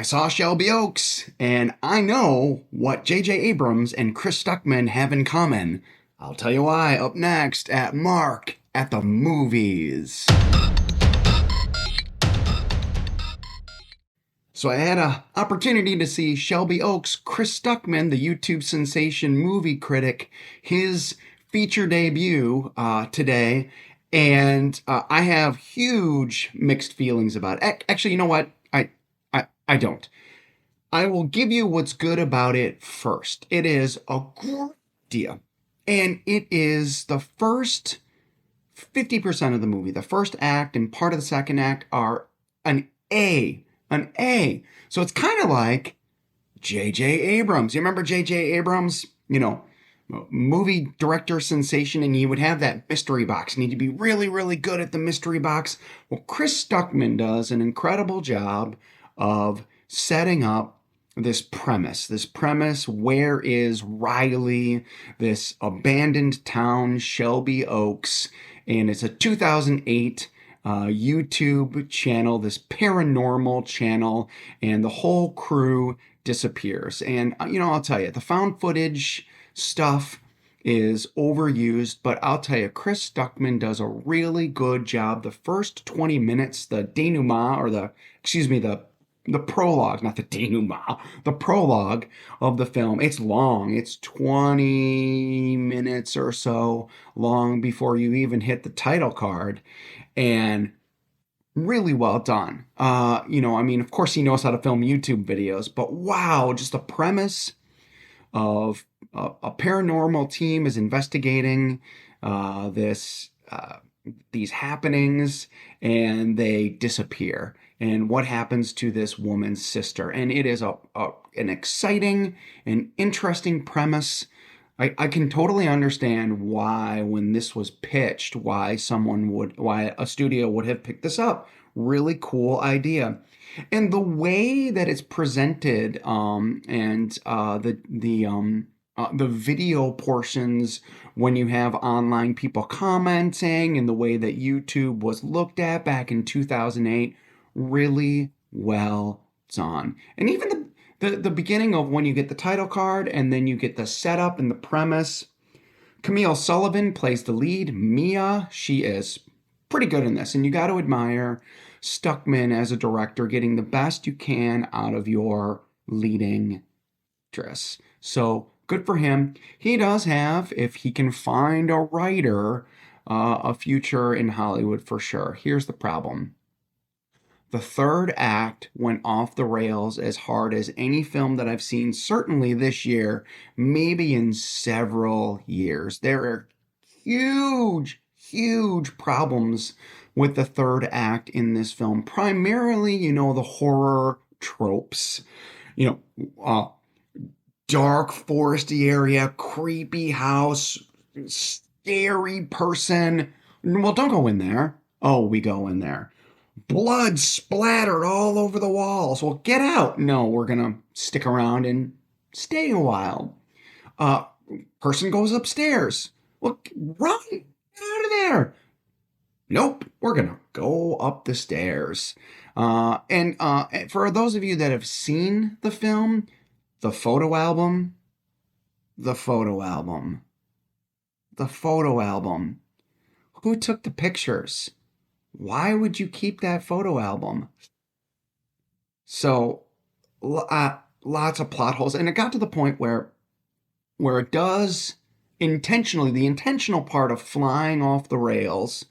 I saw Shelby Oaks, and I know what J.J. Abrams and Chris Stuckman have in common. I'll tell you why up next at Mark at the Movies. So I had an opportunity to see Shelby Oaks, Chris Stuckman, the YouTube sensation movie critic, his feature debut today, and I have huge mixed feelings about it. Actually, you know what? I don't. I will give you what's good about it first. It is a great idea, and it is the first 50% of the movie. The first act and part of the second act are an A. An A. So it's kind of like J.J. Abrams. You remember J.J. Abrams? Movie director sensation, and he would have that mystery box. You need to be really, really good at the mystery box. Well, Chris Stuckman does an incredible job of setting up this premise. Where is Riley? This abandoned town, Shelby Oaks, and it's a 2008 YouTube channel, this paranormal channel, and the whole crew disappears. And, I'll tell you, the found footage stuff is overused, but I'll tell you, Chris Stuckman does a really good job. The first 20 minutes, the denouement, or the prologue, not the denouement, the prologue of the film. It's long. It's 20 minutes or so long before you even hit the title card. And really well done. Of course he knows how to film YouTube videos, but wow, just the premise of a paranormal team is investigating these happenings, and they disappear. And what happens to this woman's sister? And it is an exciting and interesting premise. I can totally understand why, when this was pitched, why a studio would have picked this up. Really cool idea. And the way that it's presented, and the video portions when you have online people commenting, and the way that YouTube was looked at back in 2008, really well done. And even the beginning of when you get the title card and then you get the setup and the premise. Camille Sullivan plays the lead. Mia, she is pretty good in this, and you got to admire Stuckman as a director getting the best you can out of your leading actress. So good for him. He does have, if he can find a writer, a future in Hollywood for sure. Here's the problem. The third act went off the rails as hard as any film that I've seen, certainly this year, maybe in several years. There are huge, huge problems with the third act in this film. Primarily, the horror tropes. Dark foresty area, creepy house, scary person. Well, don't go in there. Oh, we go in there. Blood splattered all over the walls. Well, get out. No, we're going to stick around and stay a while. Person goes upstairs. Well, run. Get out of there. Nope, we're going to go up the stairs. And for those of you that have seen the film, the photo album. Who took the pictures? Why would you keep that photo album? So, lots of plot holes. And it got to the point where it does intentionally, the intentional part of flying off the rails,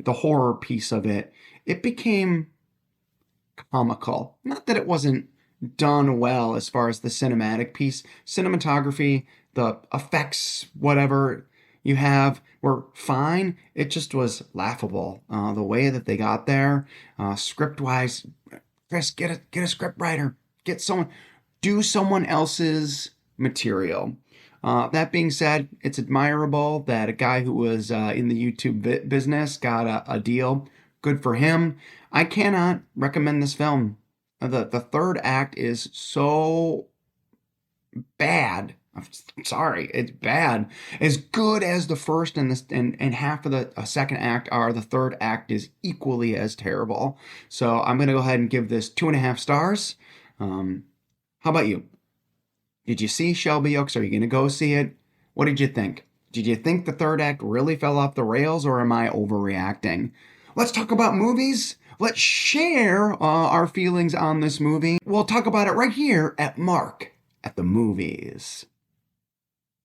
the horror piece of it, it became comical. Not that it wasn't done well as far as the cinematic piece. Cinematography, the effects, whatever you have were fine. It just was laughable. The way that they got there, script-wise, Chris, get a script writer. Do someone else's material. That being said, it's admirable that a guy who was in the YouTube business got a deal. Good for him. I cannot recommend this film. The third act is so bad. I'm sorry, it's bad. As good as the first and half of the second act are, the third act is equally as terrible. So I'm going to go ahead and give this 2.5 stars. How about you? Did you see Shelby Oaks? Are you going to go see it? What did you think? Did you think the third act really fell off the rails, or am I overreacting? Let's talk about movies. Let's share our feelings on this movie. We'll talk about it right here at Mark at the Movies.